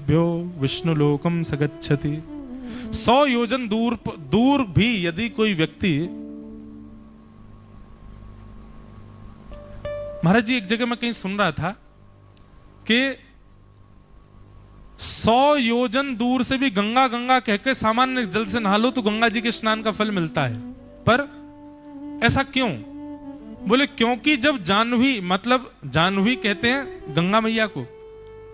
लभ्यो विष्णुलोकम सगच्छति। 100 योजन दूर भी यदि कोई व्यक्ति, महाराज जी एक जगह मैं कहीं सुन रहा था कि 100 योजन दूर से भी गंगा गंगा कहकर सामान्य जल से नहा लो तो गंगा जी के स्नान का फल मिलता है। पर ऐसा क्यों? बोले क्योंकि जब जाह्नवी, मतलब जाह्नवी कहते हैं गंगा मैया को,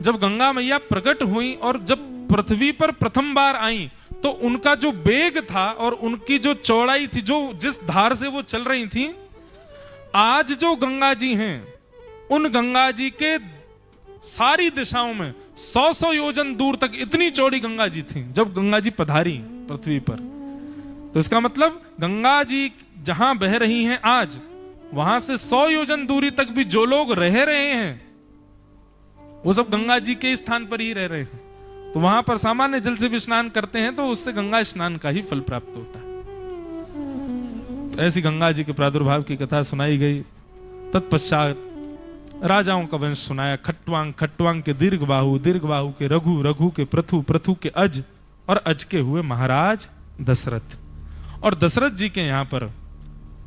जब गंगा मैया प्रकट हुई और जब पृथ्वी पर प्रथम बार आई तो उनका जो वेग था और उनकी जो चौड़ाई थी, जो जिस धार से वो चल रही थी, आज जो गंगा जी हैं उन गंगा जी के सारी दिशाओं में 100 योजन दूर तक इतनी चौड़ी गंगा जी थी जब गंगा जी पधारी पृथ्वी पर। तो इसका मतलब गंगा जी जहां बह रही हैं आज, वहां से 100 योजन दूरी तक भी जो लोग रह रहे हैं वो सब गंगा जी के स्थान पर ही रह रहे हैं। तो वहां पर सामान्य जल से भी स्नान करते हैं तो उससे गंगा स्नान का ही फल प्राप्त होता है। तो ऐसी गंगा जी के प्रादुर्भाव की कथा सुनाई गई। तत्पश्चात राजाओं का वंश सुनाया। खट्वांग, खट्वांग के दीर्घ बाहु, दीर्घ बाहु के रघु, रघु के प्रथु, प्रथु के अज, और अज के हुए महाराज दशरथ। और दशरथ जी के यहां पर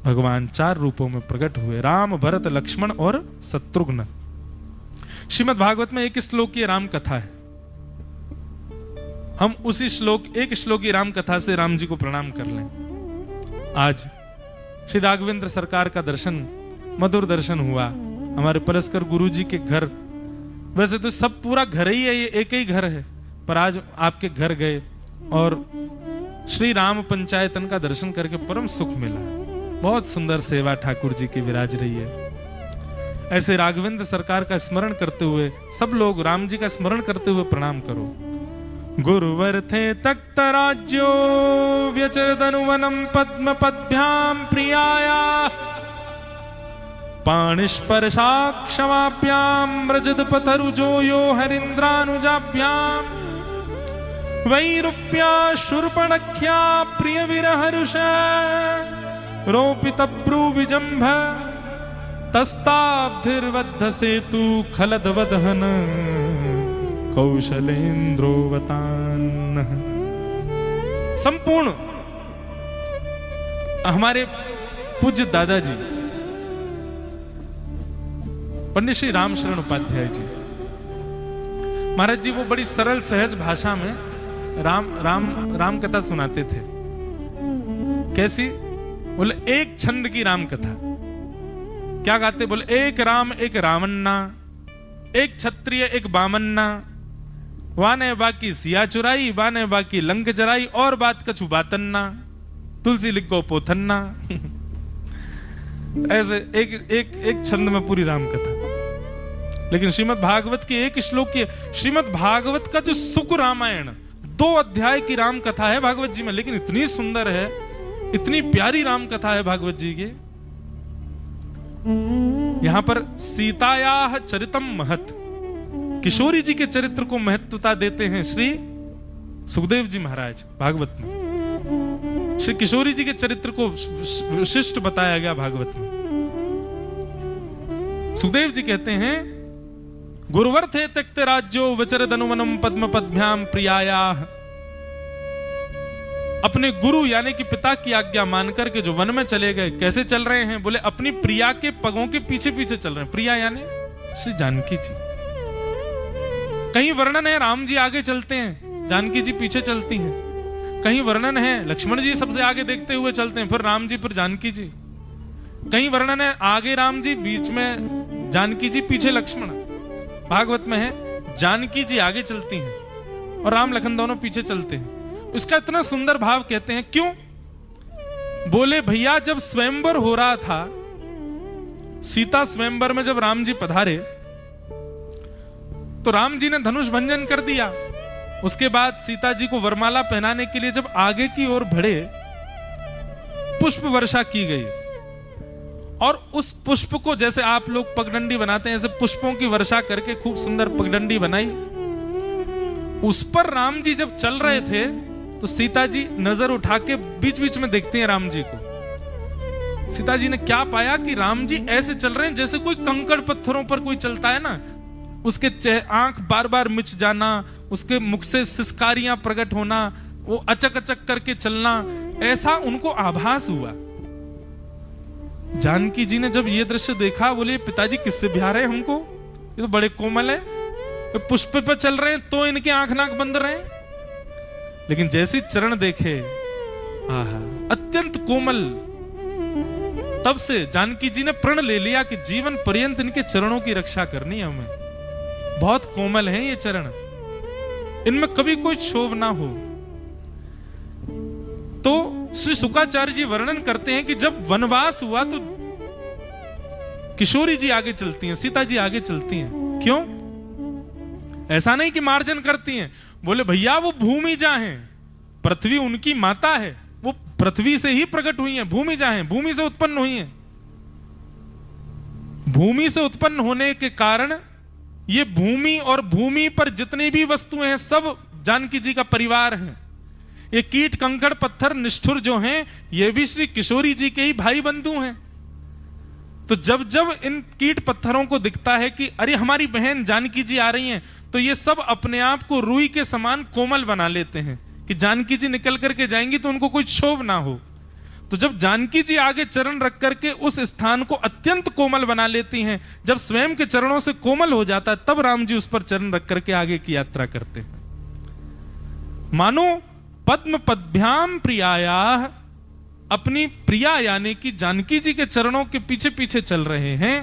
भगवान 4 रूपों में प्रकट हुए, राम, भरत, लक्ष्मण और शत्रुघ्न। श्रीमद् भागवत में एक श्लोक की राम कथा है। हम उसी एक श्लोक की राम कथा से राम जी को प्रणाम कर लें। आज श्री राघवेंद्र सरकार का दर्शन, मधुर दर्शन हुआ हमारे पलस्कर गुरु जी के घर। वैसे तो सब पूरा घर ही है, ये एक ही घर है, पर आज आपके घर गए और श्री राम पंचायतन का दर्शन करके परम सुख मिला। बहुत सुंदर सेवा ठाकुर जी की विराज रही है। ऐसे राघवेंद्र सरकार का स्मरण करते हुए सब लोग राम जी का स्मरण करते हुए प्रणाम करो। गुरुवर थे तख्त राज्यो व्यचरदनुवनम पद्म पद्भ्याम प्रियाया, पाणिस्पर्शा क्षमाभ्याम रजत पथरुजो यो हरिन्द्रानुजाभ्याम, वैरूप्या शूर्पणख्या प्रिय विरहरुष रोपित ब्रूविजंभ, तस्ताब्धिर्वद्ध सेतु खलद वदहन कौशलेन्द्रोवतान। संपूर्ण हमारे पूज्य दादाजी पंडित श्री रामशरण उपाध्याय जी महाराज जी, वो बड़ी सरल सहज भाषा में राम कथा सुनाते थे। कैसी? बोले एक छंद की राम कथा। क्या गाते? बोले एक राम एक रावन्ना, एक क्षत्रिय एक बामन्ना, वाने बाकी सिया चुराई, वाने बाकी लंक जराई, और बात कछु बातन्ना, तुलसी लिखो पोथन्ना। ऐसे एक छंद में पूरी राम कथा। लेकिन श्रीमद् भागवत के एक श्लोक की, श्रीमद् भागवत का जो सुक रामायण 2 अध्याय की राम कथा है भागवत जी में, लेकिन इतनी सुंदर है, इतनी प्यारी राम कथा है भागवत जी की। यहां पर सीतायाः चरितम महत्, किशोरी जी के चरित्र को महत्वता देते हैं श्री सुखदेव जी महाराज भागवत में। श्री किशोरी जी के चरित्र को विशिष्ट बताया गया भागवत में। सुखदेव जी कहते हैं, गुरुवर थे त्यक्त राज्यो विचरद अनुवनम पद्म पद्भ्याम प्रियाया। अपने गुरु यानी कि पिता की आज्ञा मानकर के जो वन में चले गए। कैसे चल रहे हैं? बोले अपनी प्रिया के पगों के पीछे पीछे चल रहे हैं। प्रिया यानी श्री जानकी जी। कहीं वर्णन है राम जी आगे चलते हैं, जानकी जी पीछे चलती हैं। कहीं वर्णन है लक्ष्मण जी सबसे आगे देखते हुए चलते हैं, फिर राम जी, फिर जानकी जी। कहीं वर्णन है आगे राम जी, बीच में जानकी जी, पीछे लक्ष्मण। भागवत में है जानकी जी आगे चलती हैं और राम लखन दोनों पीछे चलते हैं। इसका इतना सुंदर भाव कहते हैं। क्यों? बोले भैया जब स्वयंवर हो रहा था, सीता स्वयंवर में जब राम जी पधारे तो राम जी ने धनुष भंजन कर दिया। उसके बाद सीता जी को वरमाला पहनाने के लिए जब आगे की ओर बढ़े, पुष्प वर्षा की गई और उस पुष्प को जैसे आप लोग पगडंडी बनाते हैं, ऐसे पुष्पों की वर्षा करके खूब सुंदर पगडंडी बनाई। उस पर राम जी जब चल रहे थे तो सीता जी नजर उठा के बीच बीच में देखती हैं राम जी को। सीता जी ने क्या पाया कि राम जी ऐसे चल रहे हैं जैसे कोई कंकड़ पत्थरों पर कोई चलता है ना, उसके आंख बार बार मिच जाना, उसके मुख से सिसकारियां प्रकट होना, वो अचक अचक करके चलना, ऐसा उनको आभास हुआ। जानकी जी ने जब ये दृश्य देखा, बोले पिताजी किससे ब्याह रहे हमको, ये तो बड़े कोमल है, पुष्प पे चल रहे हैं तो इनके आंख नाक बंद रहे हैं। लेकिन जैसे चरण देखे, आहा, अत्यंत कोमल, तब से जानकी जी ने प्रण ले लिया कि जीवन पर्यंत इनके चरणों की रक्षा करनी है हमें। बहुत कोमल हैं ये चरण, इनमें कभी कोई क्षोभ ना हो। तो श्री शुकाचार्य जी वर्णन करते हैं कि जब वनवास हुआ तो किशोरी जी आगे चलती हैं, सीता जी आगे चलती हैं। क्यों? ऐसा नहीं कि मार्जन करती हैं, बोले भैया वो भूमिजा हैं, पृथ्वी उनकी माता है, वो पृथ्वी से ही प्रकट हुई हैं, भूमिजा हैं, भूमि से उत्पन्न हुई हैं। भूमि से उत्पन्न होने के कारण ये भूमि और भूमि पर जितनी भी वस्तुएं हैं सब जानकी जी का परिवार है। ये कीट कंकड़ पत्थर निष्ठुर जो हैं, ये भी श्री किशोरी जी के ही भाई बंधु हैं। तो जब जब इन कीट पत्थरों को दिखता है कि अरे हमारी बहन जानकी जी आ रही हैं, तो ये सब अपने आप को रुई के समान कोमल बना लेते हैं कि जानकी जी निकल करके जाएंगी तो उनको कोई क्षोभ ना हो। तो जब जानकी जी आगे चरण रख करके उस स्थान को अत्यंत कोमल बना लेती हैं, जब स्वयं के चरणों से कोमल हो जाता है, तब राम जी उस पर चरण रख करके आगे की यात्रा करते हैं। मानो पद्म पद्भ्याम प्रियाया, अपनी प्रिया यानी कि जानकी जी के चरणों के पीछे पीछे चल रहे हैं।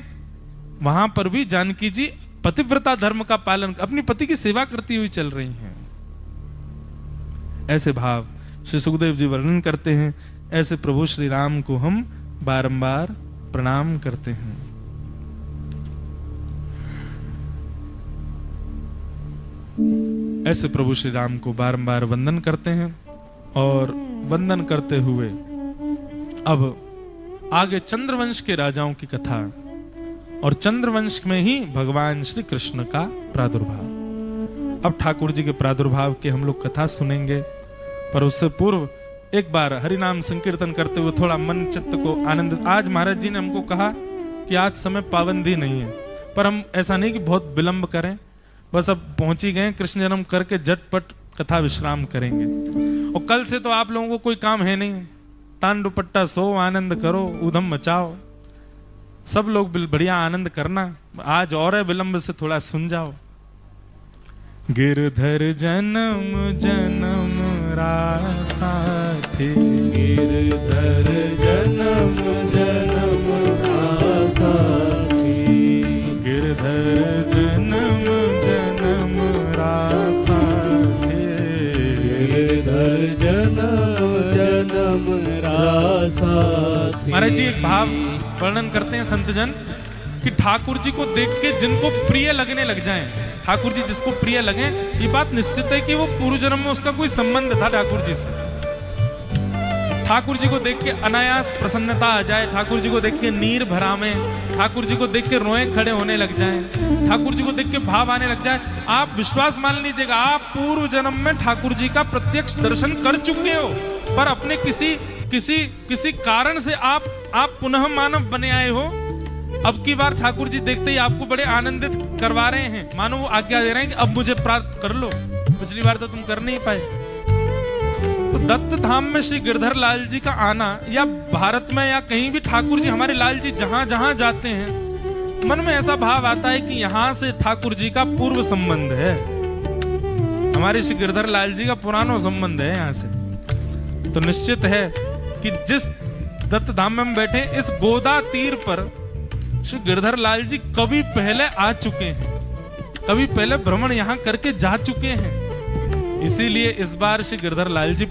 वहां पर भी जानकी जी पतिव्रता धर्म का पालन, अपनी पति की सेवा करती हुई चल रही हैं। ऐसे भाव श्री सुखदेव जी वर्णन करते हैं। ऐसे प्रभु श्री राम को हम बारंबार प्रणाम करते हैं। ऐसे प्रभु श्री राम को बारंबार वंदन करते हैं। और वंदन करते हुए अब आगे चंद्रवंश के राजाओं की कथा, और चंद्रवंश में ही भगवान श्री कृष्ण का प्रादुर्भाव। अब ठाकुर जी के प्रादुर्भाव की हम लोग कथा सुनेंगे, पर उससे पूर्व एक बार हरिनाम संकीर्तन करते हुए थोड़ा मन चित्त को आनंद। आज महाराज जी ने हमको कहा कि आज समय पाबंदी नहीं है, पर हम ऐसा नहीं कि बहुत विलंब करें, बस अब पहुंच ही गए, कृष्ण जन्म करके झटपट कथा विश्राम करेंगे। और कल से तो आप लोगों को कोई काम है नहीं, तान दुपट्टा सो, आनंद करो, ऊधम मचाओ, सब लोग बढ़िया आनंद करना। आज और है विलंब से थोड़ा सुन जाओ। गिरधर जन्म जन्म रासा थे, गिरधर जन्म जन्म रासा थे, गिरधर जन्म जन्म रासा थे, गिरधर जन्म जन्म रासा थे। महाराज जी एक भाव वर्णन करते हैं संतजन कि ठाकुर जी को देख के जिनको प्रिय लगने लग जाएं, ठाकुर जी जिसको प्रिय लगे, ये बात निश्चित है कि वो पूर्व जन्म में उसका कोई संबंध था ठाकुर जी से। ठाकुर जी को देख के अनायास प्रसन्नता आ जाए, ठाकुर जी को देख के नीर भरावे, ठाकुर जी को देख के रोए खड़े होने लग जाएं, ठाकुर जी को देख के भाव आने लग जाए, आप विश्वास मान लीजिएगा आप पूर्व जन्म में ठाकुर जी का प्रत्यक्ष दर्शन कर चुके हो, पर अपने किसी कारण से आप पुनः मानव बने आए हो। अब की बार ठाकुर जी देखते ही आपको बड़े आनंदित करवा रहे हैं, मानो वो आज्ञा दे रहे हैं कि अब मुझे प्राप्त कर लो, पिछली बार तो तुम कर नहीं पाए। तो दत्त धाम में श्री गिरधर लाल जी का आना, या भारत में या कहीं भी ठाकुर जी, हमारे लाल जी जहां जहां जाते हैं, मन में ऐसा भाव आता है कि यहां से ठाकुर जी का पूर्व संबंध है, हमारे श्री गिरधर लाल जी का पुराना संबंध है यहाँ से। तो निश्चित है कि जिस दत्त धाम में हम बैठे, इस गोदा तीर पर श्री गिरधर लाल जी कभी पहले आ चुके हैं, कभी पहले भ्रमण यहां करके जा चुके हैं। इसीलिए इस बार श्री गिरधर लाल जी